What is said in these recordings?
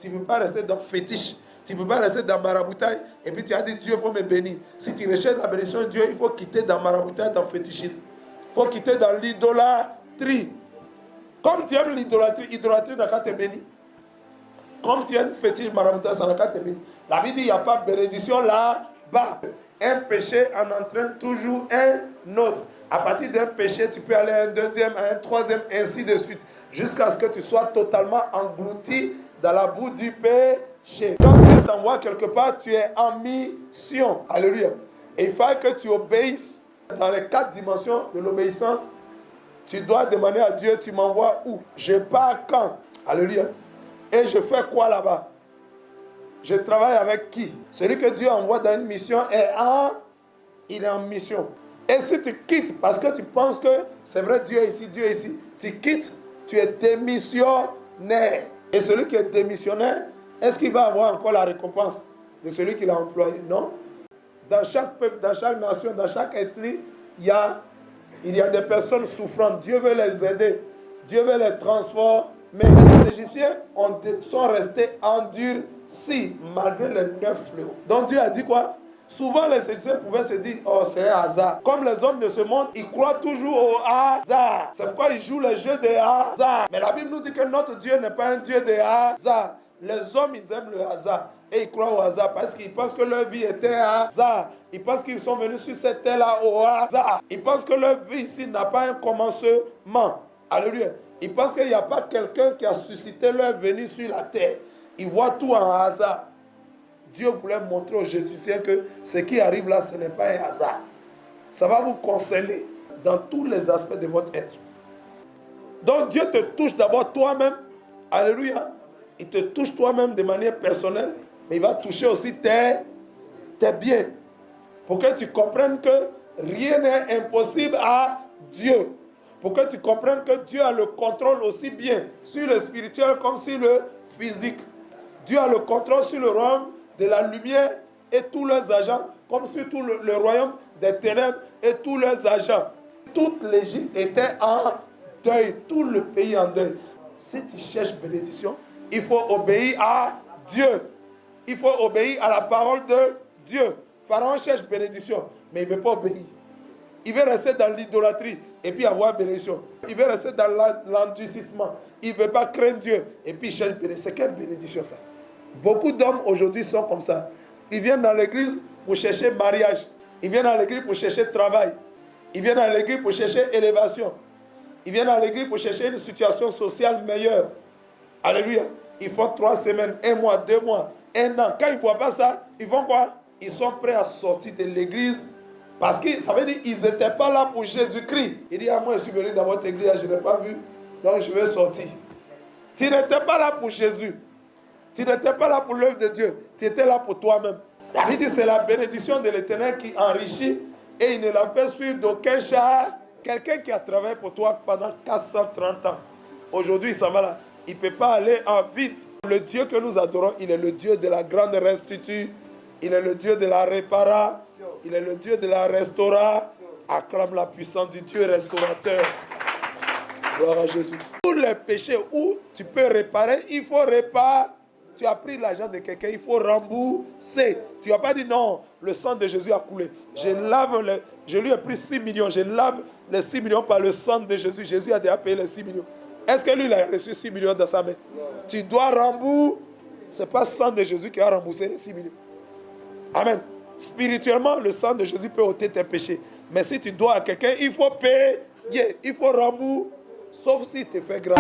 Tu ne peux pas rester dans fétiche. Tu ne peux pas rester dans maraboutage. Et puis tu as dit, Dieu faut me bénir. Si tu recherches la bénédiction de Dieu, il faut quitter dans maraboutage, dans fétichisme. Il faut quitter dans l'idolâtrie. Comme tu aimes l'idolâtrie, l'idolâtrie n'a qu'à te bénir. Comme tu aimes fétiche, maraboutage, ça n'a qu'à te bénir. La Bible dit, il n'y a pas de bénédiction là-bas. Un péché en entraîne toujours un autre. À partir d'un péché, tu peux aller à un deuxième, à un troisième, ainsi de suite. Jusqu'à ce que tu sois totalement englouti dans la boue du péché. Quand Dieu t'envoie quelque part, tu es en mission. Alléluia. Et il faut que tu obéisses. Dans les 4 dimensions de l'obéissance, tu dois demander à Dieu, tu m'envoies où? Je pars quand? Alléluia. Et je fais quoi là-bas? Je travaille avec qui? Celui que Dieu envoie dans une mission il est en mission. Et si tu quittes, parce que tu penses que c'est vrai, Dieu est ici, tu quittes, tu es démissionnaire. Et celui qui est démissionnaire, est-ce qu'il va avoir encore la récompense de celui qui l'a employé? Non. Dans chaque peuple, dans chaque nation, dans chaque ethnie, il y a des personnes souffrantes. Dieu veut les aider. Dieu veut les transformer. Mais les Égyptiens sont restés endurcis malgré les 9 fléaux. Donc Dieu a dit quoi? Souvent les Égyptiens pouvaient se dire, oh c'est un hasard. Comme les hommes de ce monde, ils croient toujours au hasard. C'est pourquoi ils jouent le jeu des hasards. Mais la Bible nous dit que notre Dieu n'est pas un Dieu des hasards. Les hommes, ils aiment le hasard. Et ils croient au hasard parce qu'ils pensent que leur vie était un hasard. Ils pensent qu'ils sont venus sur cette terre-là au hasard. Ils pensent que leur vie ici n'a pas un commencement. Alléluia. Ils pensent qu'il n'y a pas quelqu'un qui a suscité leur venue sur la terre. Ils voient tout en hasard. Dieu voulait montrer aux Jésusiens que ce qui arrive là, ce n'est pas un hasard. Ça va vous consoler dans tous les aspects de votre être. Donc Dieu te touche d'abord toi-même. Alléluia. Il te touche toi-même de manière personnelle. Mais il va toucher aussi tes biens. Pour que tu comprennes que rien n'est impossible à Dieu. Pour que tu comprennes que Dieu a le contrôle aussi bien sur le spirituel comme sur le physique. Dieu a le contrôle sur le royaume de la lumière et tous leurs agents, comme sur tout le royaume des ténèbres et tous leurs agents. Toute l'Égypte était en deuil, tout le pays en deuil. Si tu cherches bénédiction, il faut obéir à Dieu. Il faut obéir à la parole de Dieu. Pharaon cherche bénédiction, mais il ne veut pas obéir. Il veut rester dans l'idolâtrie et puis avoir bénédiction. Il veut rester dans l'endurcissement. Il ne veut pas craindre Dieu et puis il cherche bénédiction. C'est quelle bénédiction ça? Beaucoup d'hommes aujourd'hui sont comme ça. Ils viennent dans l'église pour chercher mariage. Ils viennent dans l'église pour chercher travail. Ils viennent dans l'église pour chercher élévation. Ils viennent dans l'église pour chercher une situation sociale meilleure. Alléluia. Ils font 3 semaines, 1 mois, 2 mois, 1 an. Quand ils ne voient pas ça, ils font quoi? Ils sont prêts à sortir de l'église. Parce que ça veut dire qu'ils n'étaient pas là pour Jésus-Christ. Il dit, moi je suis venu dans votre église, je n'ai pas vu, donc je vais sortir. Tu n'étais pas là pour Jésus. Tu n'étais pas là pour l'œuvre de Dieu. Tu étais là pour toi-même. Il dit, c'est la bénédiction de l'Éternel qui enrichit et il ne la fait suivre d'aucun char. Quelqu'un qui a travaillé pour toi pendant 430 ans. Aujourd'hui, il s'en va là. Il ne peut pas aller en vite. Le Dieu que nous adorons, il est le Dieu de la grande restitution. Il est le Dieu de la réparation. Il est le Dieu de la restauration. Acclame la puissance du Dieu restaurateur. Gloire à Jésus. Tous les péchés où tu peux réparer, il faut réparer. Tu as pris l'argent de quelqu'un, il faut rembourser. Tu n'as pas dit non, le sang de Jésus a coulé. Je lui ai pris 6 millions. Je lave les 6 millions par le sang de Jésus. Jésus a déjà payé les 6 millions. Est-ce que lui, il a reçu 6 millions dans sa main? Non. Tu dois rembourser. Ce n'est pas le sang de Jésus qui a remboursé les 6 millions. Amen. Spirituellement, le sang de Jésus peut ôter tes péchés. Mais si tu dois à quelqu'un, il faut payer. Il faut rembourser. Sauf si tu fais grâce.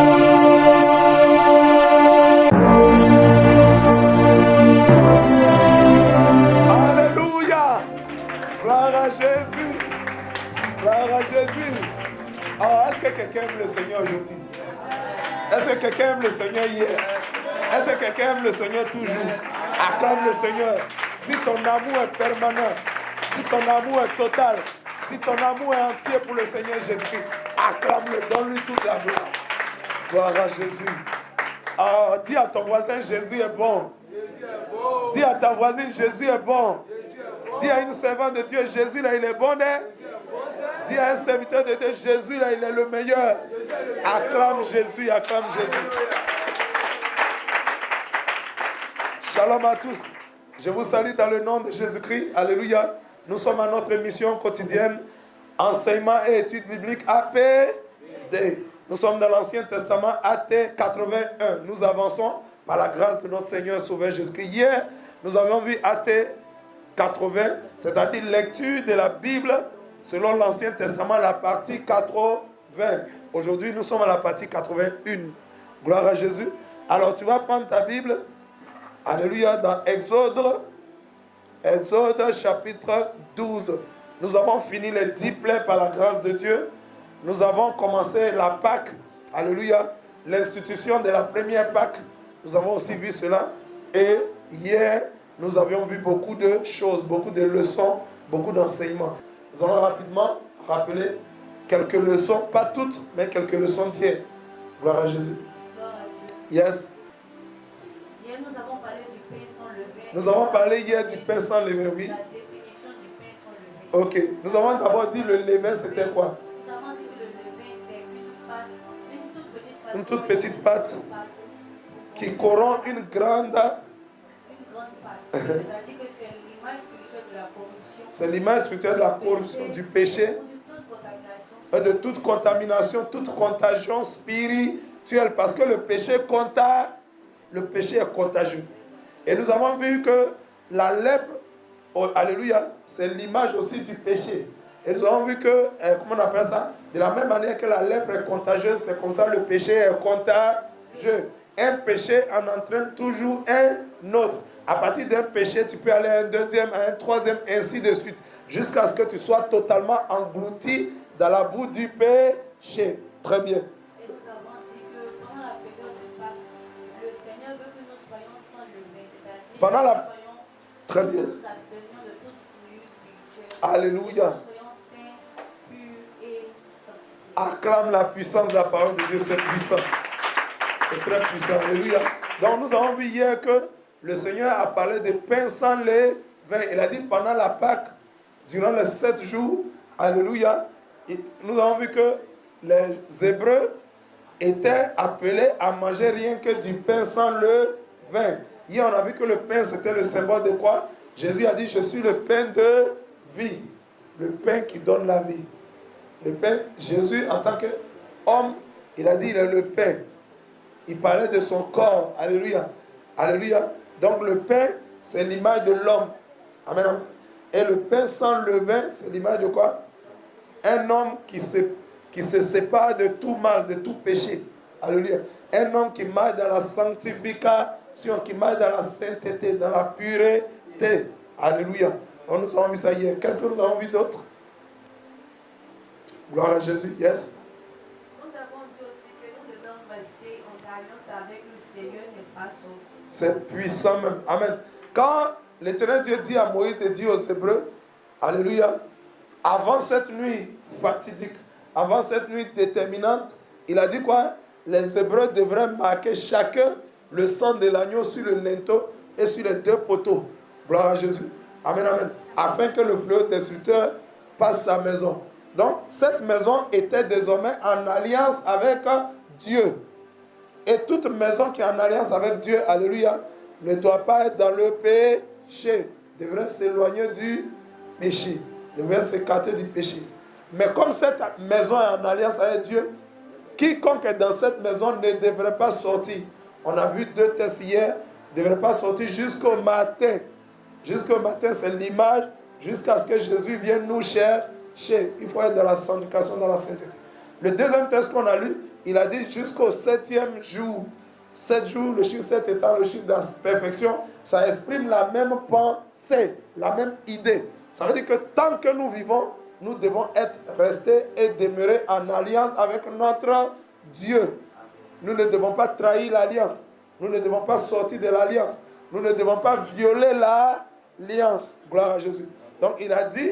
Alléluia. Gloire à Jésus. Gloire à Jésus. Oh, est-ce que quelqu'un aime le Seigneur aujourd'hui? Est-ce que quelqu'un aime le Seigneur hier? Est-ce que quelqu'un aime le Seigneur toujours? Acclame le Seigneur. Si ton amour est permanent, si ton amour est total, si ton amour est entier pour le Seigneur Jésus-Christ, acclame-le, donne-lui toute la gloire. Gloire à Jésus. Oh, dis à ton voisin, Jésus est bon. Dis à ta voisine, Jésus est bon. Dis à une servante de Dieu, Jésus là, il est bon. Hein? Dis à un serviteur de Dieu, Jésus là, il est le meilleur. Acclame Jésus, acclame Jésus. Shalom à tous. Je vous salue dans le nom de Jésus-Christ. Alléluia. Nous sommes à notre émission quotidienne, enseignement et études bibliques APD. Nous sommes dans l'Ancien Testament AT 81. Nous avançons par la grâce de notre Seigneur Sauveur Jésus-Christ. Hier, nous avons vu AT 80, c'est-à-dire lecture de la Bible selon l'Ancien Testament, la partie 80. Aujourd'hui, nous sommes à la partie 81. Gloire à Jésus. Alors, tu vas prendre ta Bible. Alléluia, dans Exode chapitre 12. Nous avons fini les 10 plaies par la grâce de Dieu. Nous avons commencé la Pâque. Alléluia, l'institution de la première Pâque. Nous avons aussi vu cela. Et hier, nous avions vu beaucoup de choses, beaucoup de leçons, beaucoup d'enseignements. Nous allons rapidement rappeler quelques leçons, pas toutes, mais quelques leçons d'hier. Gloire à Jésus. Yes. Hier, nous avons parlé du pain sans levain. Nous avons parlé hier du pain sans levain, oui. La définition du pain sans levain. Ok. Nous avons d'abord dit le levain, c'était quoi? Nous avons dit que le levain, c'est une toute petite pâte qui corrompt une grande pâte. C'est-à-dire que c'est l'image spirituelle de la corruption. C'est l'image spirituelle de la corruption, du péché, de toute contamination, toute contagion spirituelle. Parce que le péché est contagieux. Et nous avons vu que la lèpre, oh, alléluia, c'est l'image aussi du péché. Et nous avons vu que, comment on appelle ça? De la même manière que la lèpre est contagieuse, c'est comme ça le péché est contagieux. Un péché en entraîne toujours un autre. À partir d'un péché, tu peux aller à un deuxième, à un troisième, ainsi de suite. Jusqu'à ce que tu sois totalement englouti dans la boue du péché. Très bien. Et nous avons dit que pendant la période de Pâques, le Seigneur veut que nous soyons sans levain. C'est-à-dire Pendant la... Très bien. Nous abstenions de toute souillure spirituelle. Alléluia. Nous soyons saints, purs et sanctifiés. Acclame la puissance de la parole de Dieu, c'est puissant. C'est très puissant. Alléluia. Donc nous avons vu hier que le Seigneur a parlé de pain sans levain. Il a dit pendant la Pâque, durant les 7 jours, alléluia, nous avons vu que les Hébreux étaient appelés à manger rien que du pain sans levain. Hier, on a vu que le pain, c'était le symbole de quoi? Jésus a dit, je suis le pain de vie. Le pain qui donne la vie. Le pain, Jésus, en tant qu'homme, il a dit, il est le pain. Il parlait de son corps. Alléluia. Alléluia. Donc le pain, c'est l'image de l'homme. Amen, amen. Et le pain sans levain, c'est l'image de quoi? Un homme qui se sépare de tout mal, de tout péché. Alléluia. Un homme qui marche dans la sanctification, qui marche dans la sainteté, dans la pureté. Alléluia. Donc nous avons vu ça hier. Qu'est-ce que nous avons vu d'autre? Gloire à Jésus. Yes. Nous avons dit aussi que nous devons rester en alliance avec le Seigneur, n'est pas sorti. C'est puissant même. Amen. Quand l'Éternel Dieu dit à Moïse et dit aux Hébreux, alléluia, avant cette nuit fatidique, avant cette nuit déterminante, il a dit quoi? Les Hébreux devraient marquer chacun le sang de l'agneau sur le linteau et sur les 2 poteaux. Gloire à Jésus. Amen, amen. Afin que le fléau destructeur passe sa maison. Donc, cette maison était désormais en alliance avec Dieu. Et toute maison qui est en alliance avec Dieu, alléluia, ne doit pas être dans le péché. Devrait s'éloigner du péché. Devrait s'écarter du péché. Mais comme cette maison est en alliance avec Dieu, quiconque est dans cette maison ne devrait pas sortir. On a vu 2 textes hier, ne devrait pas sortir jusqu'au matin. Jusqu'au matin, c'est l'image, jusqu'à ce que Jésus vienne nous chercher. Il faut être dans la sanctification, dans la sainteté. Le deuxième texte qu'on a lu, il a dit jusqu'au 7e jour. 7 jours, le chiffre 7 étant le chiffre de la perfection, ça exprime la même pensée, la même idée. Ça veut dire que tant que nous vivons, nous devons rester et demeurer en alliance avec notre Dieu. Nous ne devons pas trahir l'alliance. Nous ne devons pas sortir de l'alliance. Nous ne devons pas violer l'alliance. Gloire à Jésus. Donc il a dit,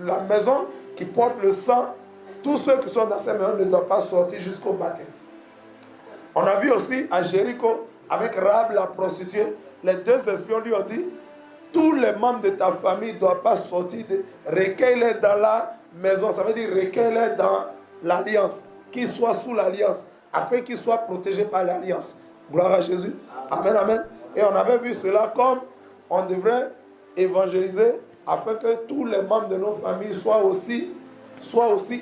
la maison qui porte le sang, tous ceux qui sont dans cette maison ne doivent pas sortir jusqu'au matin. On a vu aussi à Jéricho, avec Rahab la prostituée, les 2 espions lui ont dit, tous les membres de ta famille ne doivent pas sortir, recueille-les dans la maison. Ça veut dire recueille-les dans l'alliance, qu'ils soient sous l'alliance, afin qu'ils soient protégés par l'alliance. Gloire à Jésus. Amen, amen. Et on avait vu cela comme on devrait évangéliser afin que tous les membres de nos familles soient aussi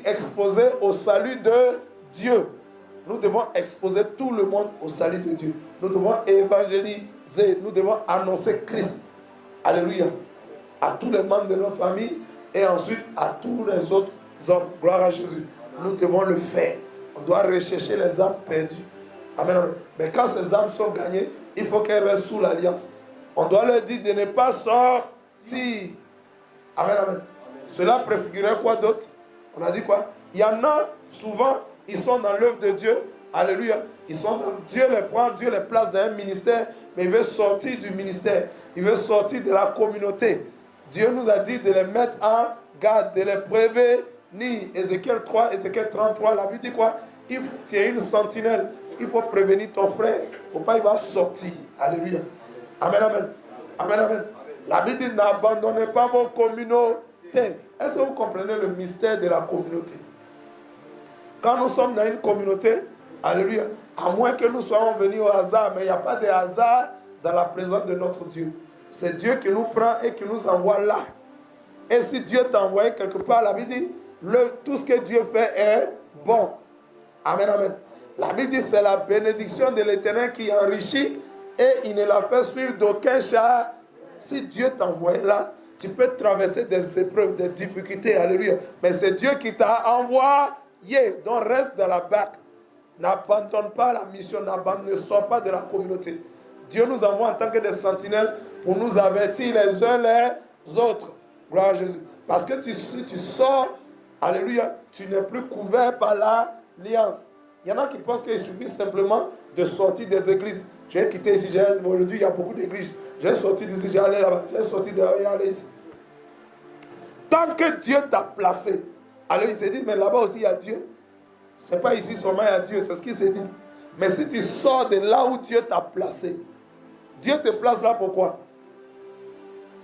exposés au salut de Dieu. Nous devons exposer tout le monde au salut de Dieu. Nous devons évangéliser, nous devons annoncer Christ. Alléluia. À tous les membres de nos familles et ensuite à tous les autres hommes. Gloire à Jésus. Nous devons le faire. On doit rechercher les âmes perdues. Amen, amen. Mais quand ces âmes sont gagnées, il faut qu'elles restent sous l'alliance. On doit leur dire de ne pas sortir. Amen, amen. Cela préfigurait quoi d'autre? On a dit quoi? Il y en a souvent, ils sont dans l'œuvre de Dieu. Alléluia. Ils sont dans Dieu les prend, Dieu les place dans un ministère, mais il veut sortir du ministère. Il veut sortir de la communauté. Dieu nous a dit de les mettre en garde, de les prévenir. Ézéchiel 3, Ézéchiel 33, la Bible dit quoi? Il faut que tu aies une sentinelle. Il faut prévenir ton frère. Il ne faut pas il va sortir. Alléluia. Amen, amen. Amen, amen. La Bible dit n'abandonnez pas vos communautés. Est-ce que vous comprenez le mystère de la communauté? Quand nous sommes dans une communauté, alléluia, à moins que nous soyons venus au hasard, mais il n'y a pas de hasard dans la présence de notre Dieu. C'est Dieu qui nous prend et qui nous envoie là. Et si Dieu t'a envoyé quelque part, la Bible dit, tout ce que Dieu fait est bon. Amen, amen. La Bible dit, c'est la bénédiction de l'Éternel qui enrichit et il ne la fait suivre d'aucun char. Si Dieu t'envoie là, tu peux traverser des épreuves, des difficultés, alléluia. Mais c'est Dieu qui t'a envoyé. Donc reste dans la barque. N'abandonne pas la mission, ne sors pas de la communauté. Dieu nous envoie en tant que des sentinelles pour nous avertir les uns les autres. Gloire à Jésus. Parce que si tu sors, alléluia, tu n'es plus couvert par l'alliance. Il y en a qui pensent qu'il suffit simplement de sortir des églises. J'ai quitté ici, aujourd'hui il y a beaucoup d'églises. J'ai sorti d'ici, j'ai allé là-bas, j'ai sorti de là-bas, j'ai allé ici. Tant que Dieu t'a placé, alors il s'est dit, mais là-bas aussi il y a Dieu. Ce n'est pas ici seulement il y a Dieu, c'est ce qu'il s'est dit. Mais si tu sors de là où Dieu t'a placé, Dieu te place là pourquoi?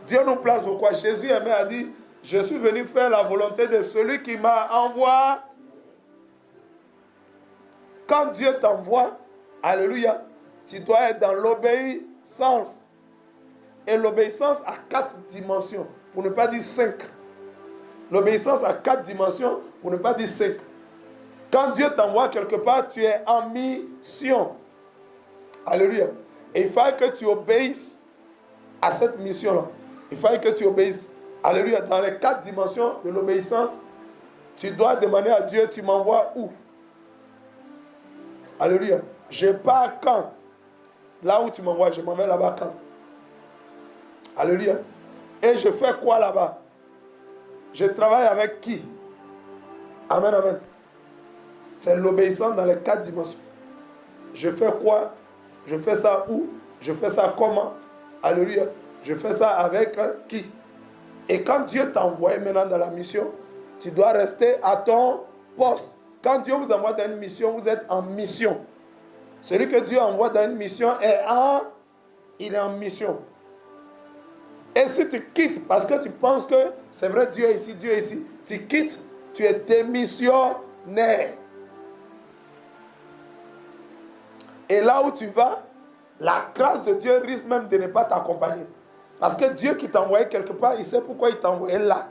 Dieu nous place pourquoi? Jésus aimé a dit, je suis venu faire la volonté de celui qui m'a envoyé. Quand Dieu t'envoie, alléluia, tu dois être dans l'obéissance. Et l'obéissance a 4 dimensions, pour ne pas dire 5. L'obéissance a 4 dimensions, pour ne pas dire 5. Quand Dieu t'envoie quelque part, tu es en mission. Alléluia. Et il faut que tu obéisses à cette mission-là. Il faut que tu obéisses. Alléluia. Dans les 4 dimensions de l'obéissance, tu dois demander à Dieu, tu m'envoies où? Alléluia. Je pars quand? Là où tu m'envoies, je m'en vais là-bas quand? Alléluia. Et je fais quoi là-bas? Je travaille avec qui? Amen, amen. C'est l'obéissance dans les 4 dimensions. Je fais quoi? Je fais ça où? Je fais ça comment? Alléluia. Je fais ça avec qui? Et quand Dieu t'a envoyé maintenant dans la mission, tu dois rester à ton poste. Quand Dieu vous envoie dans une mission, vous êtes en mission. Celui que Dieu envoie dans une mission il est en mission. Et si tu quittes, parce que tu penses que c'est vrai, Dieu est ici, Dieu est ici, tu quittes, tu es démissionnaire. Et là où tu vas, la grâce de Dieu risque même de ne pas t'accompagner. Parce que Dieu qui t'a envoyé quelque part, il sait pourquoi il t'a envoyé là.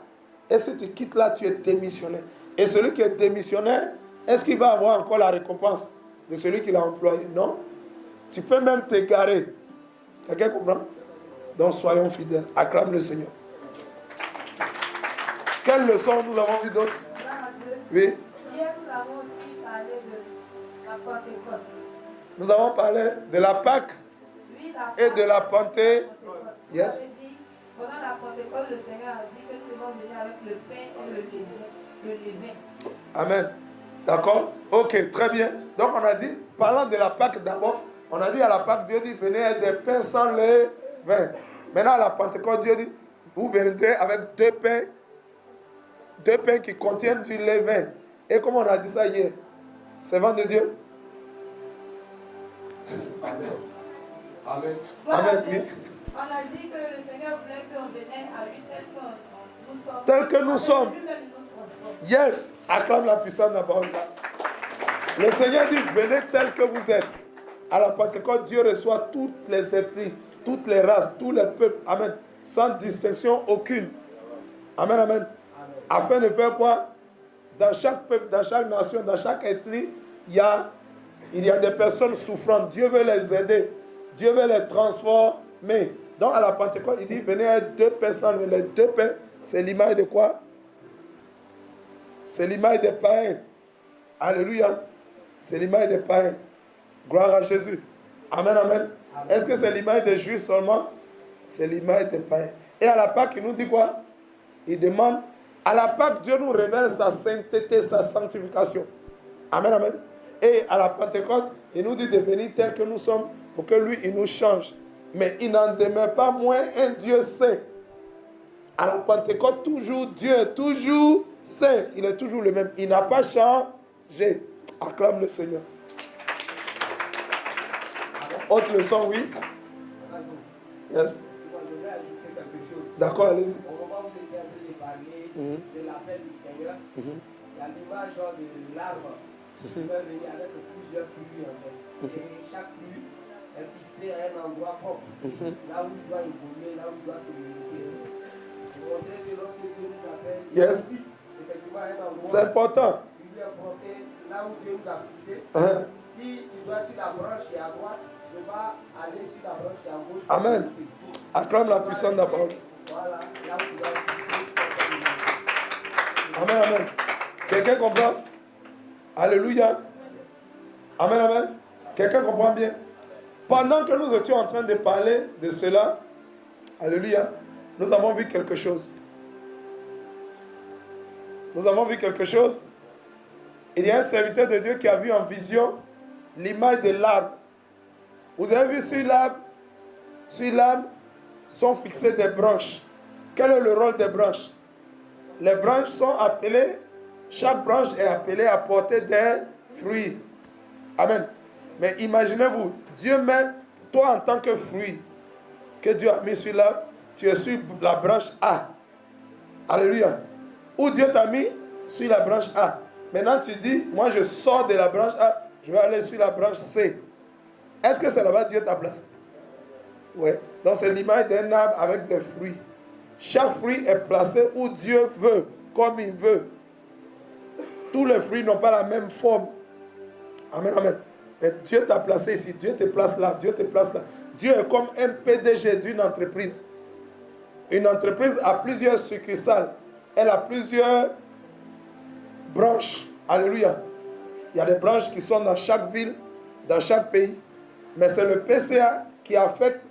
Et si tu quittes là, tu es démissionnaire. Et celui qui est démissionnaire, est-ce qu'il va avoir encore la récompense de celui qui l'a employé? Non. Tu peux même t'égarer. Quelqu'un comprend? Donc soyons fidèles. Acclame le Seigneur. Quelle leçon nous avons vu d'autres? Oui. Hier, nous avons aussi parlé de la Pentecôte. Nous avons parlé de la Pâque et de la Pentecôte. Yes. Pendant la Pentecôte, le Seigneur a dit que nous devons venir avec le pain et le levain. Amen. D'accord? Ok, très bien. Donc on a dit, parlant de la Pâque d'abord, on a dit à la Pâque, Dieu dit, venez avec des pains sans levain. Maintenant à la Pentecôte, Dieu dit, vous viendrez avec 2 pains. 2 pains qui contiennent du levain. Et comme on a dit ça hier, c'est vent de Dieu. Amen. Amen. Amen. Oui. On a dit que le Seigneur voulait qu'on vienne à lui tel que nous sommes. Tel que nous sommes. Yes. Acclame la puissance de la parole. Le Seigneur dit, venez tel que vous êtes. À la Pentecôte, Dieu reçoit toutes les ethnies, toutes les races, tous les peuples. Amen. Sans distinction aucune. Amen, amen. Afin de faire quoi? Dans chaque peuple, dans chaque nation, dans chaque ethnie, il y a des personnes souffrantes. Dieu veut les aider. Dieu veut les transformer. Donc à la Pentecôte, il dit, venez à 2 personnes. Les 2 pains, c'est l'image de quoi? C'est l'image des païens. Alléluia. C'est l'image des païens. Gloire à Jésus. Amen, amen. Est-ce que c'est l'image des Juifs seulement? C'est l'image des païens. Et à la Pâque, il nous dit quoi? Il demande, à la Pâque, Dieu nous révèle sa sainteté, sa sanctification. Amen, amen. Et à la Pentecôte, il nous dit de venir tel que nous sommes pour que lui, il nous change. Mais il n'en demeure pas moins un Dieu saint. À la Pentecôte, toujours Dieu, toujours saint. Il est toujours le même. Il n'a pas changé. Acclame le Seigneur. Autre leçon, oui. Yes. D'accord, allez-y. Au moment où vous étiez en train de parler de l'appel du Seigneur, il y a l'image de l'arbre qui peut venir avec plusieurs fruits en fait. Et chaque fruit est fixé à un endroit propre, là où il doit évoluer, là où il doit se limiter. Vous montrez que lorsque Dieu nous appelle, il fixe effectivement un endroit. C'est important. Il lui est porté là où Dieu nous a fixé. Si tu dois sur la branche qui est à droite, tu vas aller sur la branche qui est à gauche. Amen. Acclame la puissance de la parole. Voilà, là où tu dois fixer. Amen, amen. Quelqu'un comprend? Alléluia. Amen, amen. Quelqu'un comprend bien? Pendant que nous étions en train de parler de cela, alléluia, nous avons vu quelque chose. Nous avons vu quelque chose. Il y a un serviteur de Dieu qui a vu en vision l'image de l'arbre. Vous avez vu sur l'arbre sont fixées des branches. Quel est le rôle des branches? Les branches sont appelées, chaque branche est appelée à porter des fruits. Amen. Mais imaginez-vous, Dieu met toi en tant que fruit que Dieu a mis sur l'arbre, tu es sur la branche A. Alléluia. Ou Dieu t'a mis sur la branche A. Maintenant tu dis, moi je sors de la branche A, je vais aller sur la branche C. Est-ce que c'est là-bas que Dieu t'a placé? Oui. Donc c'est l'image d'un arbre avec des fruits. Chaque fruit est placé où Dieu veut, comme il veut. Tous les fruits n'ont pas la même forme. Amen, amen. Mais Dieu t'a placé ici, Dieu te place là, Dieu te place là. Dieu est comme un PDG d'une entreprise. Une entreprise a plusieurs succursales. Elle a plusieurs branches. Alléluia. Il y a des branches qui sont dans chaque ville, dans chaque pays. Mais c'est le PCA qui affecte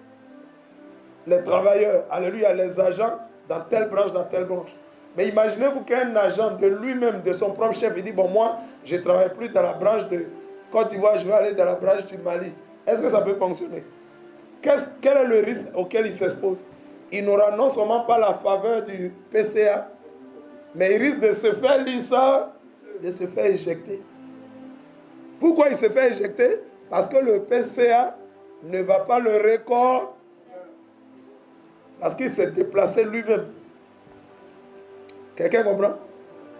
les travailleurs, alléluia, les agents dans telle branche, dans telle branche. Mais imaginez-vous qu'un agent de lui-même, de son propre chef, il dit, bon, moi, je ne travaille plus dans la branche de Côte d'Ivoire, je vais aller dans la branche du Mali. Est-ce que ça peut fonctionner? Quel est le risque auquel il s'expose? Il n'aura non seulement pas la faveur du PCA, mais il risque de se faire licencier, de se faire éjecter. Pourquoi il se fait éjecter? Parce que le PCA ne va pas le reconnaître. Parce qu'il s'est déplacé lui-même. Quelqu'un comprend?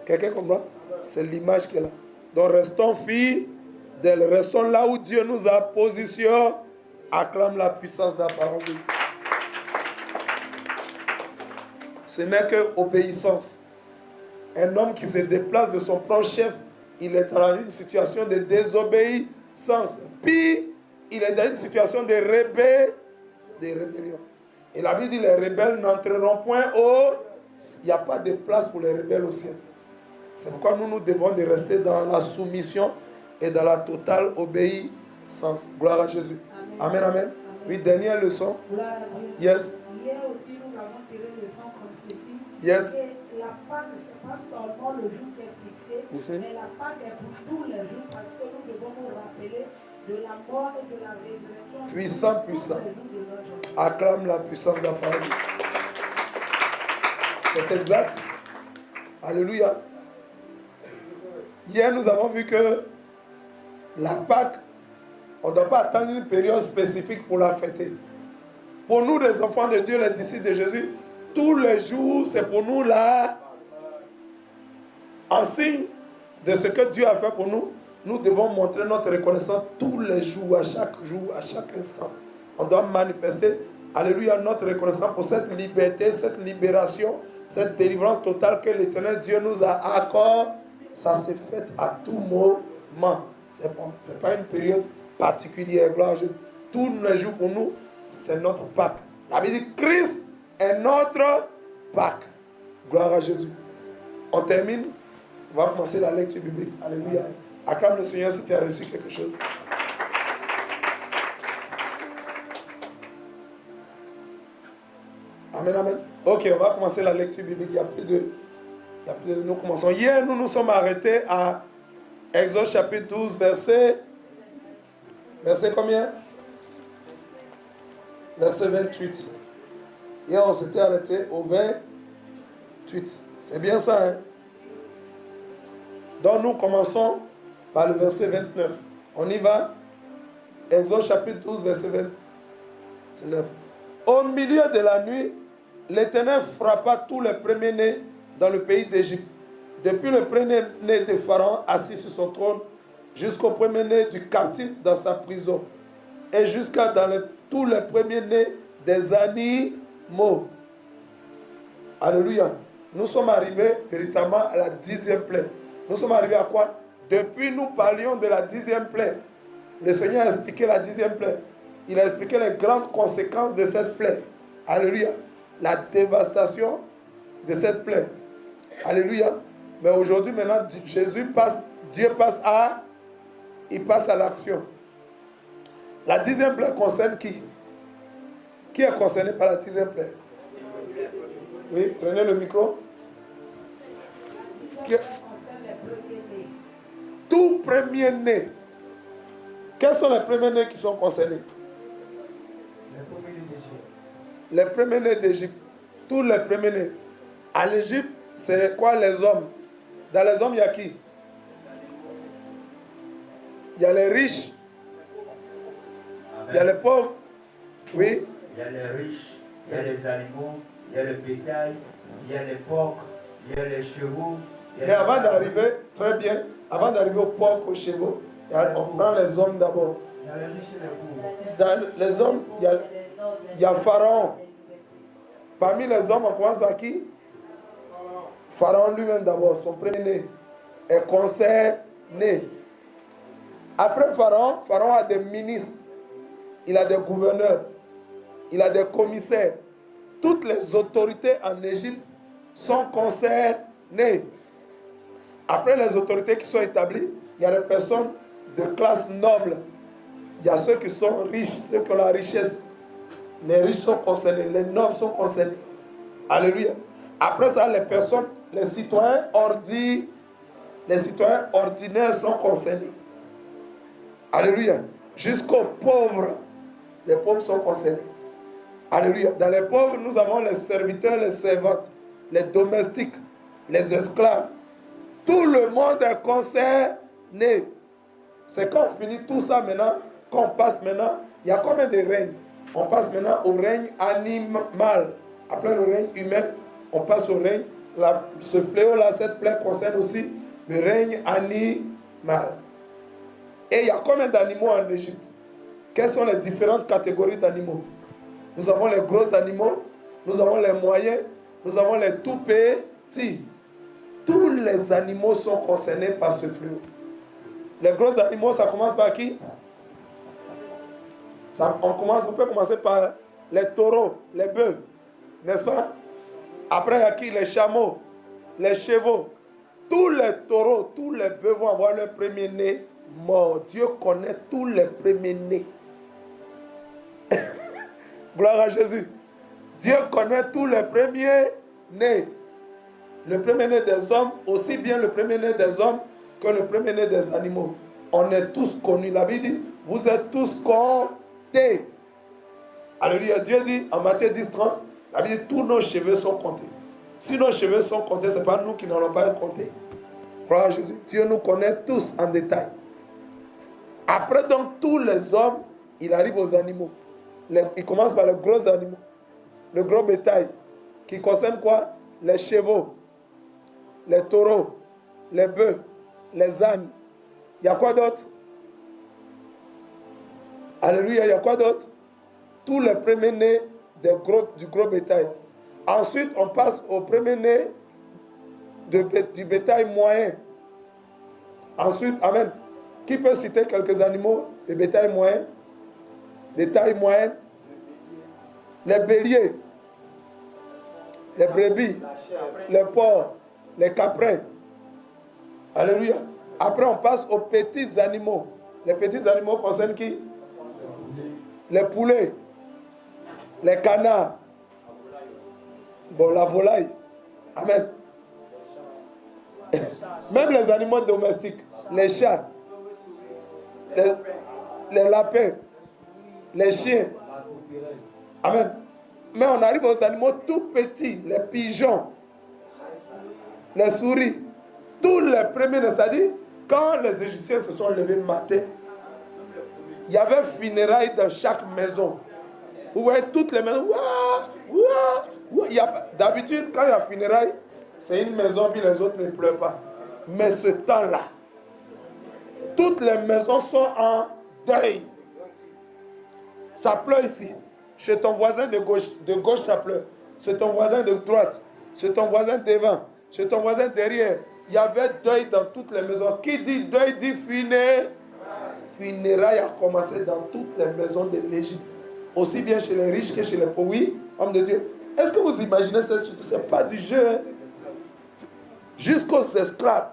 Quelqu'un comprend? C'est l'image qu'elle a. Donc restons fidèles, restons là où Dieu nous a positionné. Acclame la puissance de la parole. Ce n'est que obéissance. Un homme qui se déplace de son propre chef, il est dans une situation de désobéissance. Puis, il est dans une situation de rébellion. Et la Bible dit, les rebelles n'entreront point au... Il n'y a pas de place pour les rebelles au ciel. C'est pourquoi nous devons de rester dans la soumission et dans la totale obéissance. Gloire à Jésus. Amen, amen. Amen. Oui, dernière leçon. Gloire à Dieu. Yes. Hier aussi, nous avons tiré une leçon comme ceci. Yes. Et la Pâque, ce n'est pas seulement le jour qui est fixé, mais la Pâque est pour tous les jours parce que nous devons nous rappeler de la mort et de la résurrection. Puissant, puissant. Acclame la puissance de la parole. C'est exact. Alléluia. Hier, nous avons vu que la Pâque, on ne doit pas attendre une période spécifique pour la fêter. Pour nous, les enfants de Dieu, les disciples de Jésus, tous les jours, c'est pour nous là, en signe de ce que Dieu a fait pour nous. nous devons montrer notre reconnaissance tous les jours, à chaque instant. On doit manifester, alléluia, notre reconnaissance pour cette liberté, cette libération, cette délivrance totale que l'Éternel Dieu nous a accordée. Ça s'est fait à tout moment. Ce n'est pas une période particulière. Gloire à Jésus. Tous les jours pour nous, c'est notre Pâques. La Bible dit Christ est notre Pâques. Gloire à Jésus. On termine. On va commencer la lecture biblique. Alléluia. Acclame le Seigneur si tu as reçu quelque chose. Amen, amen. Ok, on va commencer la lecture biblique. Il n'y a plus de... Nous commençons. Hier, nous nous sommes arrêtés à Exode chapitre 12, verset combien? Verset 28. Hier, on s'était arrêté au 28. C'est bien ça, hein? Donc, nous commençons par le verset 29. On y va. Exode chapitre 12, verset 29. Au milieu de la nuit, l'Éternel frappa tous les premiers-nés dans le pays d'Égypte, depuis le premier-né de Pharaon assis sur son trône, jusqu'au premier-né du captif dans sa prison, et jusqu'à tous les premiers-nés des animaux. Alléluia. Nous sommes arrivés véritablement à la 10e plaie. Nous sommes arrivés à quoi? Depuis nous parlions de la 10e plaie. Le Seigneur a expliqué la 10e plaie. Il a expliqué les grandes conséquences de cette plaie. Alléluia. La dévastation de cette plaie. Alléluia. Mais aujourd'hui, maintenant, Dieu passe à l'action. La 10e plaie concerne qui? Qui est concerné par la 10e plaie? Oui, prenez le micro. Tout premier-né. Quels sont les premiers-nés qui sont concernés? Les premiers-nés d'Égypte. Tous les premiers-nés. À l'Égypte, c'est quoi les hommes? Dans les hommes, il y a qui? Il y a les riches. Il y a les pauvres. Oui. Il y a les riches, il y a les animaux, il y a le bétail, il y a les porcs, il y a les chevaux. Mais avant d'arriver, très bien, avant d'arriver aux porcs, aux chevaux, on prend les hommes d'abord. Il y a les riches et les pauvres. Dans les hommes, il y a Pharaon. Parmi les hommes, on commence à qui? Pharaon lui-même d'abord, son premier-né, est concerné. Après Pharaon, Pharaon a des ministres, il a des gouverneurs, il a des commissaires. Toutes les autorités en Égypte sont concernées. Après les autorités qui sont établies, il y a les personnes de classe noble. Il y a ceux qui sont riches, ceux qui ont la richesse. Les riches sont concernés, les nobles sont concernés. Alléluia. Après ça, les personnes, les citoyens ordinaires sont concernés. Alléluia. Jusqu'aux pauvres, les pauvres sont concernés. Alléluia. Dans les pauvres, nous avons les serviteurs, les servantes, les domestiques, les esclaves. Tout le monde est concerné. C'est quand on finit tout ça maintenant, qu'on passe maintenant, il y a combien de règnes? On passe maintenant au règne animal. Après le règne humain, on passe au règne. Ce fléau-là, cette plaie concerne aussi le règne animal. Et il y a combien d'animaux en Égypte? Quelles sont les différentes catégories d'animaux? Nous avons les gros animaux, nous avons les moyens, nous avons les tout petits. Tous les animaux sont concernés par ce fléau. Les gros animaux, ça commence par qui? On peut commencer par les taureaux, les bœufs, n'est-ce pas? Après, il y a qui? Les chameaux, les chevaux. Tous les taureaux, tous les bœufs vont avoir leur premier-né mort. Dieu connaît tous les premiers-nés. Gloire à Jésus. Dieu connaît tous les premiers-nés. Le premier-né des hommes, aussi bien le premier-né des hommes que le premier-né des animaux. On est tous connus. La Bible dit, vous êtes tous comptés. Alléluia. Dieu dit en Matthieu 10:30, la Bible dit, tous nos cheveux sont comptés. Si nos cheveux sont comptés, ce n'est pas nous qui n'allons pas être comptés. Gloire à Jésus. Dieu nous connaît tous en détail. Après donc tous les hommes, il arrive aux animaux. Il commence par les gros animaux. Le gros bétail, qui concerne quoi? Les chevaux, les taureaux, les bœufs, les ânes, Il y a quoi d'autre? Alléluia, il y a quoi d'autre? Tous les premiers-nés du gros bétail. Ensuite, on passe au premier-né du bétail moyen. Ensuite, amen. Qui peut citer quelques animaux de bétail moyen? De taille moyenne? Les béliers, les brebis, les porcs, les caprins. Alléluia. Après, on passe aux petits animaux. Les petits animaux concernent qui? Les poulets, les canards. Bon, la volaille. Amen. Même les animaux domestiques, les chats, les lapins, les chiens. Amen. Mais on arrive aux animaux tout petits, les pigeons, les souris. Tous les premiers, c'est-à-dire, quand les Égyptiens se sont levés matin, il y avait funérailles dans chaque maison. Vous voyez toutes les maisons. D'habitude, quand il y a funérailles, c'est une maison, puis les autres ne pleurent pas. Mais ce temps-là, toutes les maisons sont en deuil. Ça pleure ici. Chez ton voisin de gauche ça pleure. Chez ton voisin de droite. Chez ton voisin devant. Chez ton voisin derrière. Il y avait deuil dans toutes les maisons. Qui dit deuil dit funérailles. Funérailles a commencé dans toutes les maisons de l'Égypte. Aussi bien chez les riches que chez les pauvres. Oui, homme de Dieu. Est-ce que vous imaginez ça? Ce n'est pas du jeu. Hein? Jusqu'aux esclaves.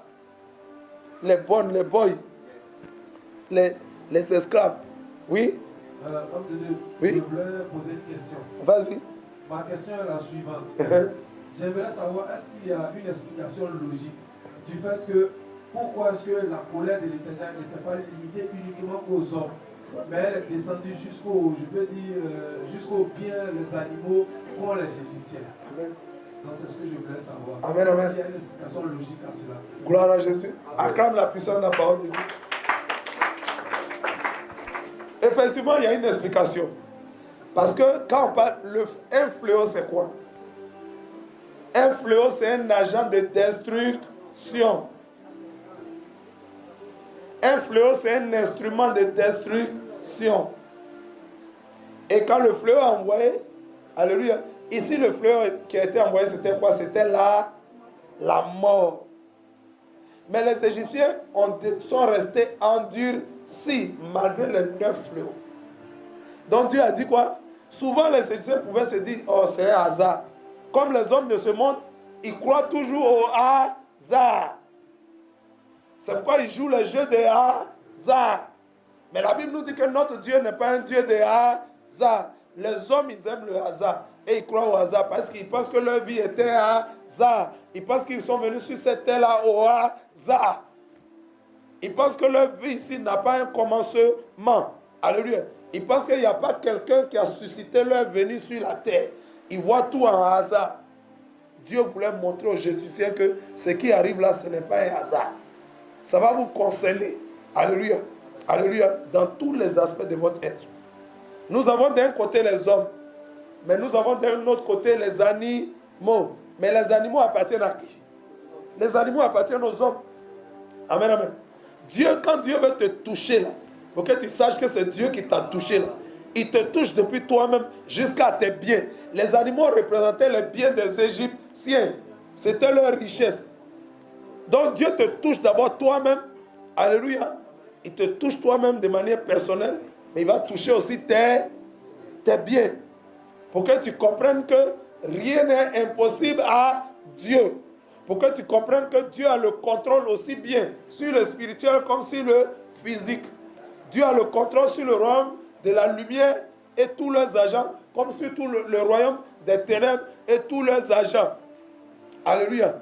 Les bonnes, les boys. Les esclaves. Oui? Homme de Dieu, oui? Je voulais poser une question. Vas-y. Ma question est la suivante. J'aimerais savoir, est-ce qu'il y a une explication logique du fait que pourquoi est-ce que la colère de l'Éternel ne s'est pas limitée uniquement aux hommes, mais elle est descendue jusqu'au, je peux dire, jusqu'aux biens, les animaux, qu'ont les Égyptiens. Amen. Donc c'est ce que je voulais savoir. Amen, amen. Est-ce qu'il y a une explication logique à cela? Gloire à Jésus. Acclame la puissance de la parole de Dieu. Effectivement, il y a une explication. Parce que quand on parle, un fléau, c'est quoi? Un fléau, c'est un agent de destruction. Un fléau, c'est un instrument de destruction. Et quand le fléau est envoyé, alléluia, ici le fléau qui a été envoyé, c'était quoi? C'était la mort. Mais les Égyptiens sont restés endurcis malgré les 9 fléaux. Donc Dieu a dit quoi? Souvent les Égyptiens pouvaient se dire, oh c'est un hasard. Comme les hommes de ce monde, ils croient toujours au hasard. C'est pourquoi ils jouent le jeu des hasard. Mais la Bible nous dit que notre Dieu n'est pas un Dieu de hasard. Les hommes, ils aiment le hasard. Et ils croient au hasard parce qu'ils pensent que leur vie était hasard. Ils pensent qu'ils sont venus sur cette terre-là au hasard. Ils pensent que leur vie ici n'a pas un commencement. Alléluia. Ils pensent qu'il n'y a pas quelqu'un qui a suscité leur venue sur la terre. Ils voient tout en hasard. Dieu voulait montrer aux Jésusiens que ce qui arrive là, ce n'est pas un hasard. Ça va vous consoler. Alléluia. Alléluia. Dans tous les aspects de votre être. Nous avons d'un côté les hommes. Mais nous avons d'un autre côté les animaux. Mais les animaux appartiennent à qui? Les animaux appartiennent aux hommes. Amen, amen. Dieu, quand Dieu veut te toucher là, pour que tu saches que c'est Dieu qui t'a touché là, il te touche depuis toi-même jusqu'à tes biens. Les animaux représentaient les biens des Égyptiens. C'était leur richesse. Donc Dieu te touche d'abord toi-même. Alléluia. Il te touche toi-même de manière personnelle. Mais il va toucher aussi tes biens. Pour que tu comprennes que rien n'est impossible à Dieu. Pour que tu comprennes que Dieu a le contrôle aussi bien sur le spirituel comme sur le physique. Dieu a le contrôle sur le royaume de la lumière et tous leurs agents, comme sur tout le royaume des ténèbres et tous leurs agents. Alléluia.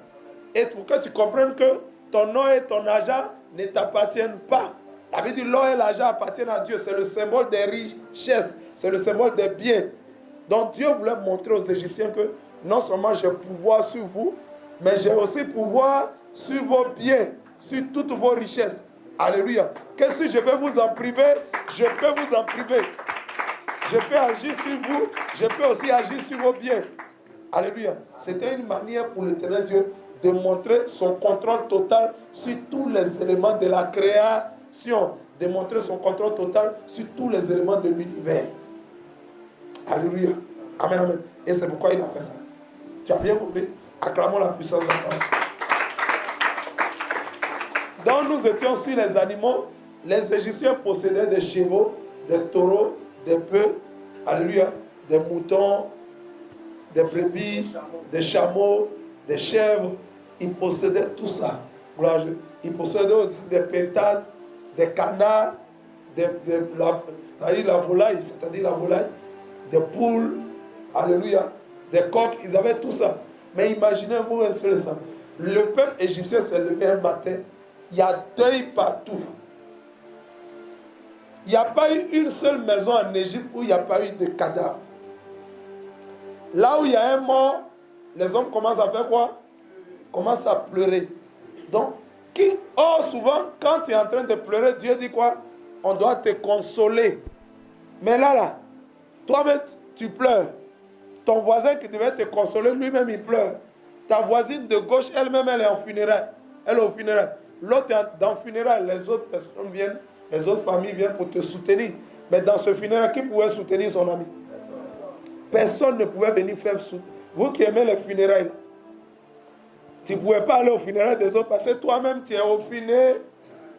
Et pour que tu comprennes que ton or et ton argent ne t'appartiennent pas. La Bible dit l'or et l'argent appartiennent à Dieu. C'est le symbole des richesses. C'est le symbole des biens. Donc Dieu voulait montrer aux Égyptiens que non seulement j'ai pouvoir sur vous, mais j'ai aussi pouvoir sur vos biens, sur toutes vos richesses. Alléluia. Que si je veux vous en priver, je peux vous en priver. Je peux agir sur vous, je peux aussi agir sur vos biens. Alléluia. C'était une manière pour l'Éternel Dieu de montrer son contrôle total sur tous les éléments de la création. De montrer son contrôle total sur tous les éléments de l'univers. Alléluia. Amen, amen. Et c'est pourquoi il a fait ça. Tu as bien compris? Acclamons la puissance de Dieu. Donc nous étions sur les animaux. Les Égyptiens possédaient des chevaux, des taureaux, des bœufs, alléluia, des moutons, des brebis, des chameaux, des chèvres. Ils possédaient tout ça. Ils possédaient aussi des pétales, des canards, c'est-à-dire la volaille, des poules, alléluia, des coqs. Ils avaient tout ça. Mais imaginez-vous un seul exemple. Le peuple égyptien s'est levé un matin. Il y a deuil partout. Il n'y a pas eu une seule maison en Égypte où il n'y a pas eu de cadavres. Là où il y a un mort, les hommes commencent à faire quoi? Commencent à pleurer. Donc, souvent, quand tu es en train de pleurer, Dieu dit quoi? On doit te consoler. Mais là, toi-même, tu pleures. Ton voisin qui devait te consoler, lui-même, il pleure. Ta voisine de gauche, elle-même, elle est en funérailles. Elle est au funérailles. L'autre est dans le funérailles. Les autres personnes viennent, les autres familles viennent pour te soutenir. Mais dans ce funérailles, qui pouvait soutenir son ami? Personne ne pouvait venir faire soutenir. Vous qui aimez les funérailles, tu ne pouvais pas aller au funérailles des autres parce que toi-même, tu es au funérailles.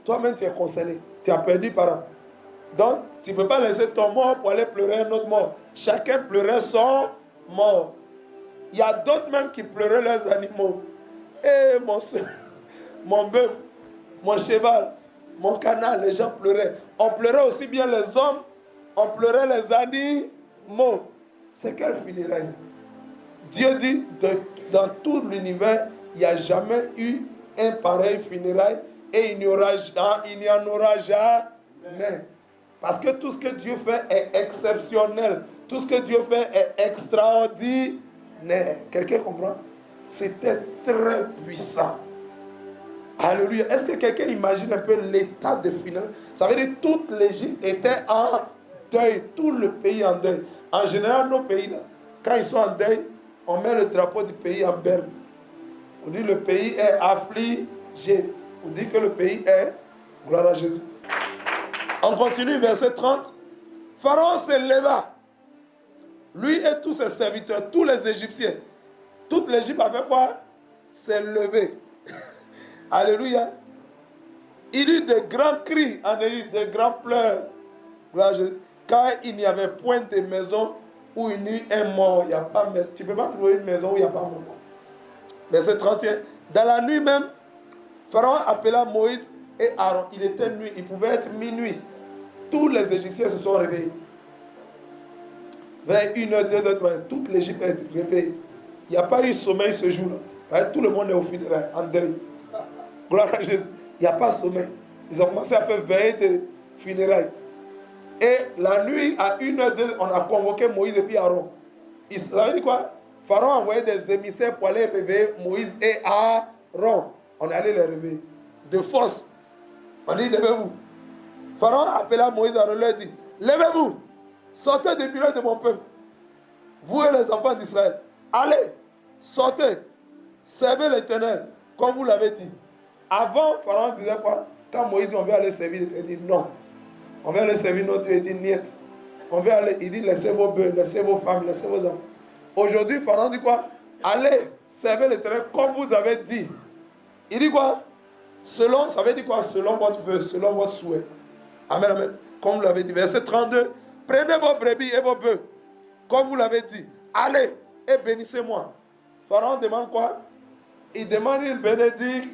Toi-même, tu es consolé. Tu as perdu parents. Donc, tu ne peux pas laisser ton mort pour aller pleurer un autre mort. Chacun pleurait son mort. Il y a d'autres même qui pleuraient leurs animaux. Et mon soeur, mon bœuf, mon cheval, mon canard, les gens pleuraient. On pleurait aussi bien les hommes, on pleurait les animaux. C'est quel funérailles? Dieu dit, dans tout l'univers, il n'y a jamais eu un pareil funérailles et il n'y en aura jamais. Parce que tout ce que Dieu fait est exceptionnel. Tout ce que Dieu fait est extraordinaire. Quelqu'un comprend? C'était très puissant. Alléluia. Est-ce que quelqu'un imagine un peu l'état de funérailles? Ça veut dire que toute l'Égypte était en deuil. Tout le pays en deuil. En général, nos pays, là, quand ils sont en deuil, on met le drapeau du pays en berne. On dit que le pays est affligé. On dit que le pays est, gloire à Jésus. On continue, verset 30. Pharaon se leva. Lui et tous ses serviteurs, tous les Égyptiens. Toute l'Égypte avait quoi? S'est levé. Alléluia. Il eut de grands cris en Égypte, de grands pleurs. Gloire à Jésus. Car il n'y avait point de maison où il n'y eut un mort. Il y a pas, tu ne peux pas trouver une maison où il n'y a pas un mort. Verset 31. Dans la nuit même, Pharaon appela Moïse et Aaron. Il était nuit, il pouvait être minuit. Tous les Égyptiens se sont réveillés. Vers 1h, 2h, toute l'Égypte est réveillée. Il n'y a pas eu sommeil ce jour-là. Tout le monde est au funérailles, en deuil. Gloire à Jésus. Il n'y a pas de sommeil. Ils ont commencé à faire veille de funérailles. Et la nuit, à 1h, 2h, on a convoqué Moïse et puis Aaron. Ça veut dire quoi? Pharaon a envoyé des émissaires pour aller réveiller Moïse et Aaron. On est allé les réveiller. De force. On dit, levez-vous. Pharaon appela Moïse et Aaron, leur dit, levez-vous, sortez du milieu de mon peuple. Vous et les enfants d'Israël. Allez, sortez, servez l'Éternel, comme vous l'avez dit. Avant, Pharaon disait quoi? Quand Moïse dit, on veut aller servir, il dit non. On veut aller servir notre Dieu, il dit niet. On veut aller, il dit, laissez vos bœufs, laissez vos femmes, laissez vos enfants. Aujourd'hui, Pharaon dit quoi? Allez, servez l'Éternel comme vous avez dit. Il dit quoi? Selon, ça veut dire quoi? Selon votre vœu, selon votre souhait. Amen, amen. Comme vous l'avez dit. Verset 32. Prenez vos brebis et vos bœufs, comme vous l'avez dit. Allez et bénissez-moi. Pharaon demande quoi? Il demande une bénédiction.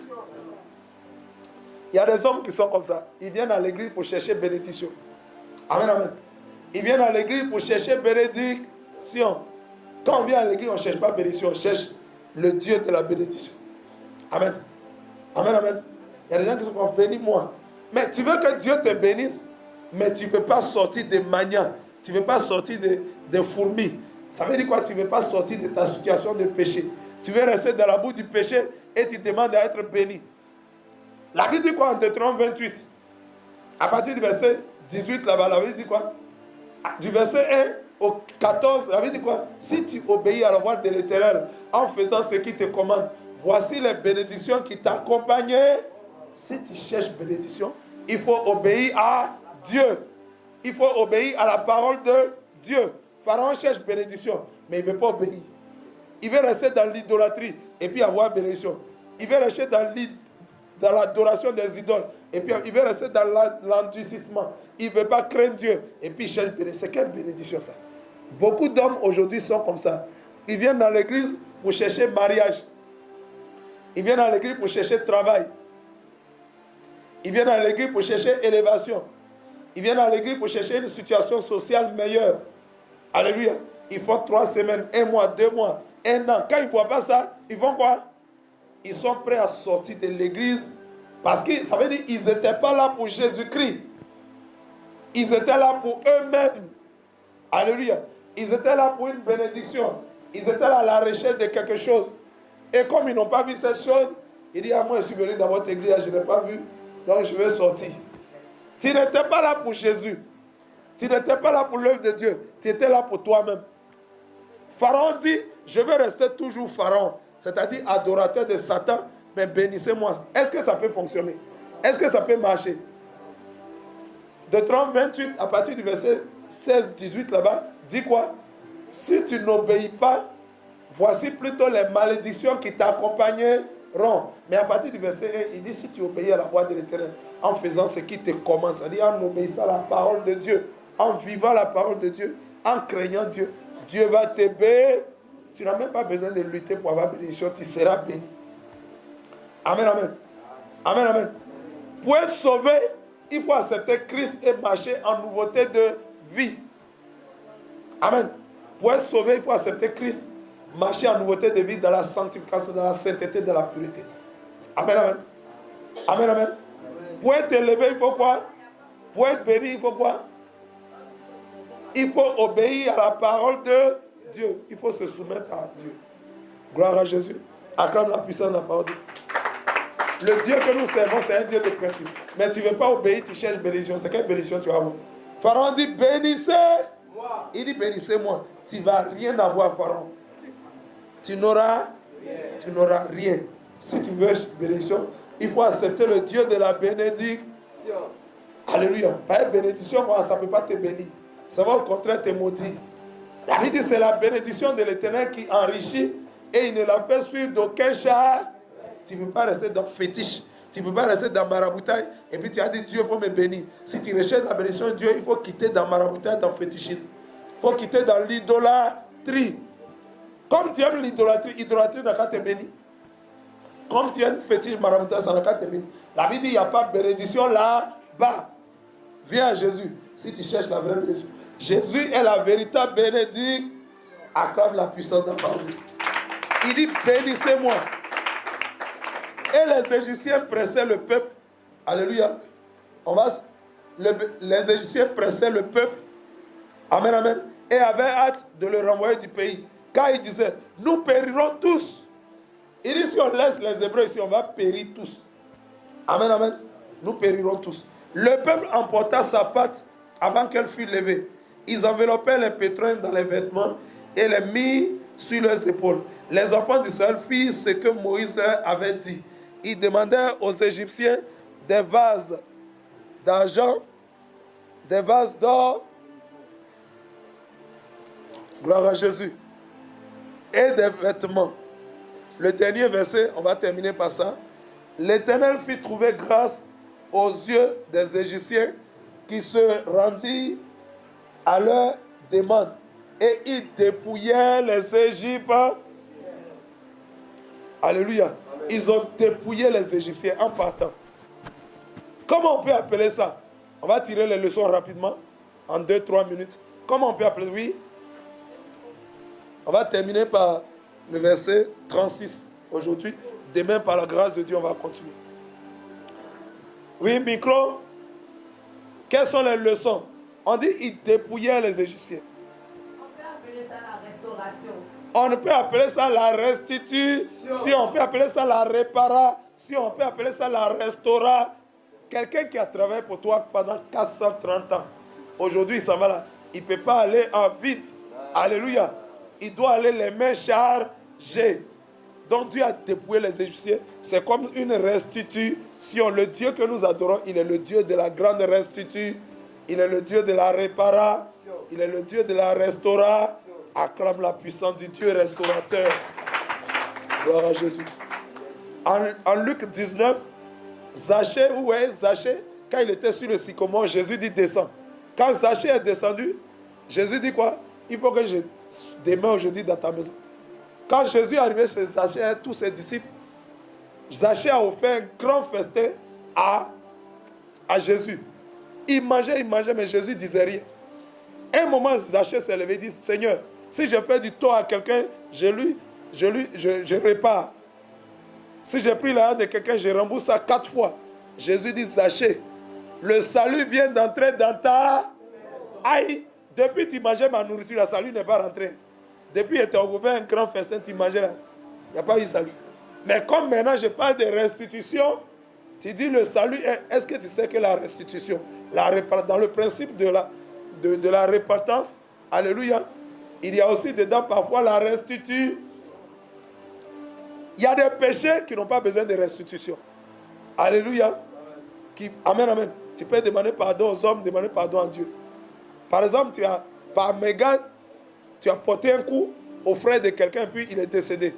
Il y a des hommes qui sont comme ça. Ils viennent à l'église pour chercher bénédiction. Amen, amen. Ils viennent à l'église pour chercher bénédiction. Quand on vient à l'église, on ne cherche pas bénédiction, on cherche le Dieu de la bénédiction. Amen. Amen, amen. Il y a des gens qui sont comme, bénis-moi. Mais tu veux que Dieu te bénisse, mais tu ne veux pas sortir des manias. Tu ne veux pas sortir des fourmis. Ça veut dire quoi? Tu ne veux pas sortir de ta situation de péché. Tu veux rester dans la boue du péché et tu demandes à être béni. La Bible dit quoi en Deutéronome 28? À partir du verset 18, là-bas, la Bible dit quoi? Du verset 1 au 14, la Bible dit quoi? Si tu obéis à la voix de l'Éternel en faisant ce qu'il te commande, voici les bénédictions qui t'accompagnaient. Si tu cherches bénédiction, il faut obéir à Dieu. Il faut obéir à la parole de Dieu. Pharaon cherche bénédiction, mais il ne veut pas obéir. Il veut rester dans l'idolâtrie et puis avoir bénédiction. Il veut rester dans l'adoration des idoles et puis il veut rester dans l'endurcissement. Il ne veut pas craindre Dieu et puis il cherche bénédiction. C'est quelle bénédiction ça? Beaucoup d'hommes aujourd'hui sont comme ça. Ils viennent dans l'église pour chercher mariage. Ils viennent dans l'église pour chercher travail. Ils viennent dans l'église pour chercher élévation. Ils viennent dans l'église pour chercher une situation sociale meilleure. Alléluia. Ils font 3 semaines, 1 mois, 2 mois, 1 an. Quand ils ne voient pas ça, ils font quoi? Ils sont prêts à sortir de l'église parce que ça veut dire qu'ils n'étaient pas là pour Jésus-Christ. Ils étaient là pour eux-mêmes. Alléluia. Ils étaient là pour une bénédiction. Ils étaient là à la recherche de quelque chose. Et comme ils n'ont pas vu cette chose, ils disent, ah, moi je suis venu dans votre église, je n'ai pas vu, donc je vais sortir. Tu n'étais pas là pour Jésus. Tu n'étais pas là pour l'œuvre de Dieu. Tu étais là pour toi-même. Pharaon dit, je vais rester toujours Pharaon, c'est-à-dire adorateur de Satan, mais bénissez-moi. Est-ce que ça peut fonctionner? Est-ce que ça peut marcher? De 30, 28, à partir du verset 16, 18 là-bas, dit quoi? Si tu n'obéis pas, voici plutôt les malédictions qui t'accompagneront. Mais à partir du verset 1, il dit, si tu obéis à la voix de l'Éternel, en faisant ce qui te commence, c'est-à-dire en obéissant à la parole de Dieu, en vivant la parole de Dieu, en craignant Dieu, Dieu va te bénir. Tu n'as même pas besoin de lutter pour avoir bénédiction, tu seras béni. Amen, amen. Amen, amen. Pour être sauvé, il faut accepter Christ et marcher en nouveauté de vie. Amen. Pour être sauvé, il faut accepter Christ, marcher en nouveauté de vie dans la sanctification, dans la sainteté, dans la pureté. Amen, amen. Amen, amen. Pour être élevé, il faut quoi? Pour être béni, il faut quoi? Il faut obéir à la parole de Dieu. Il faut se soumettre à Dieu. Gloire à Jésus. Acclame la puissance de la parole de Dieu. Le Dieu que nous servons, c'est un Dieu de principe. Mais tu ne veux pas obéir, tu cherches bénédiction. C'est quelle bénédiction tu as? Pharaon dit, bénissez-moi. Il dit, bénissez-moi. Tu ne vas rien avoir, Pharaon. Tu n'auras rien. Si tu veux bénédiction, il faut accepter le Dieu de la bénédiction. Alléluia. Par une bénédiction, ça ne peut pas te bénir. Ça va au contraire te maudire. La Bible dit c'est la bénédiction de l'Éternel qui enrichit et il ne la fait suivre d'aucun char. Tu ne peux pas rester dans fétiche. Tu ne peux pas rester dans maraboutage. Et puis tu as dit Dieu faut me bénir. Si tu recherches la bénédiction de Dieu, il faut quitter dans maraboutage, dans fétichisme. Il faut quitter dans l'idolâtrie. Comme tu aimes l'idolâtrie, l'idolâtrie n'a qu'à te bénir. Comme tu aimes fétiche, maraboutage, ça n'a qu'à te bénir. La Bible dit il n'y a pas de bénédiction là-bas. Viens à Jésus si tu cherches la vraie bénédiction. Jésus est la véritable bénédiction. Acclame la puissance de la parole. Il dit bénissez-moi. Et les Égyptiens pressaient le peuple. Alléluia. Les Égyptiens pressaient le peuple. Amen, amen. Et avaient hâte de le renvoyer du pays. Car ils disaient, nous périrons tous. Il dit, si on laisse les Hébreux ici, on va périr tous. Amen, amen. Nous périrons tous. Le peuple emporta sa pâte avant qu'elle fût levée. Ils enveloppèrent les pétrins dans les vêtements et les mirent sur leurs épaules. Les enfants d'Israël firent ce que Moïse leur avait dit. Ils demandèrent aux Égyptiens des vases d'argent, des vases d'or, gloire à Jésus, et des vêtements. Le dernier verset, on va terminer par ça. L'Éternel fit trouver grâce aux yeux des Égyptiens qui se rendirent à leur demande. Et ils dépouillèrent les Égyptiens. Alléluia. Ils ont dépouillé les Égyptiens en partant. Comment on peut appeler ça? On va tirer les leçons rapidement, en 2-3 minutes. Comment on peut appeler? Oui. On va terminer par le verset 36 aujourd'hui. Demain, par la grâce de Dieu, on va continuer. Oui, micro. Quelles sont les leçons? On dit ils dépouillaient les Égyptiens. On peut appeler ça la restauration. On peut appeler ça la restitution. On peut appeler ça la réparation. On peut appeler ça la restauration. Quelqu'un qui a travaillé pour toi pendant 430 ans. Aujourd'hui, il s'en va là. Il ne peut pas aller en vite. Alléluia. Il doit aller les mains chargées. dont Dieu a dépouillé les Égyptiens, c'est comme une restitution. Le Dieu que nous adorons, il est le Dieu de la grande restitution. Il est le Dieu de la réparation. Il est le Dieu de la restauration. Acclame la puissance du Dieu restaurateur. Gloire à Jésus. En Luc 19, Zachée, où est Zachée? Quand il était sur le sycomore, Jésus dit descends. Quand Zachée est descendu, Jésus dit quoi? Il faut que je demeure aujourd'hui dans ta maison. Quand Jésus est arrivé chez Zachée et tous ses disciples, Zachée a offert un grand festin à Jésus. Il mangeait, mais Jésus ne disait rien. Un moment, Zachée s'est levé et dit, Seigneur, si je fais du tort à quelqu'un, je répare. Si j'ai pris l'argent de quelqu'un, je rembourse ça 4 fois. Jésus dit, Zachée, le salut vient d'entrer dans ta... Aïe, depuis que tu mangeais ma nourriture, le salut n'est pas rentré. Depuis que tu as ouvert un grand festin, tu mangeais là. Il n'y a pas eu salut. Mais comme maintenant je parle de restitution, tu dis le salut, est-ce que tu sais que la restitution, dans le principe de la repentance, alléluia, il y a aussi dedans parfois la restitution. Il y a des péchés qui n'ont pas besoin de restitution. Alléluia. Amen, amen. Tu peux demander pardon aux hommes, demander pardon à Dieu. Par exemple, par mégarde, tu as porté un coup au frère de quelqu'un et puis il est décédé.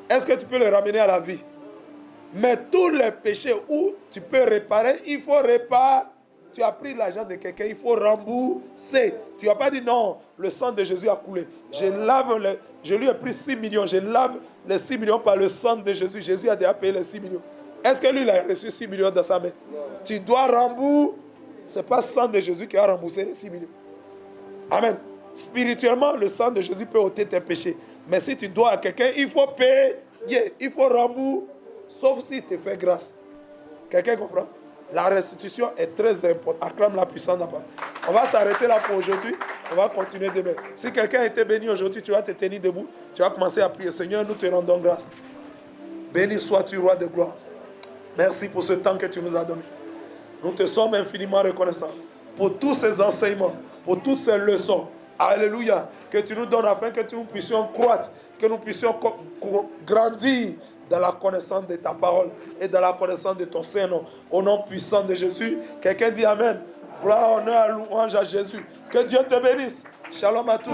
Est-ce que tu peux le ramener à la vie? Mais tous les péchés où tu peux réparer, il faut réparer. Tu as pris l'argent de quelqu'un, il faut rembourser. Tu n'as pas dit non, le sang de Jésus a coulé. Je lui ai pris 6 millions, je lave les 6 millions par le sang de Jésus. Jésus a déjà payé les 6 millions. Est-ce que lui, il a reçu 6 millions dans sa main? Non. Tu dois rembourser. Ce n'est pas le sang de Jésus qui a remboursé les 6 millions. Amen. Spirituellement, le sang de Jésus peut ôter tes péchés. Mais si tu dois à quelqu'un, il faut payer. Il faut rembourser. Sauf si tu fais grâce. Quelqu'un comprend? La restitution est très importante. Acclame la puissance de la parole. On va s'arrêter là pour aujourd'hui. On va continuer demain. Si quelqu'un a été béni aujourd'hui, tu vas te tenir debout. Tu vas commencer à prier. Seigneur, nous te rendons grâce. Béni sois-tu, roi de gloire. Merci pour ce temps que tu nous as donné. Nous te sommes infiniment reconnaissants pour tous ces enseignements, pour toutes ces leçons. Alléluia. Que tu nous donnes afin que nous puissions croître, que nous puissions grandir dans la connaissance de ta parole et dans la connaissance de ton Saint-Nom. Au nom puissant de Jésus, quelqu'un dit Amen. Gloire, honneur, louange à Jésus. Que Dieu te bénisse. Shalom à tous.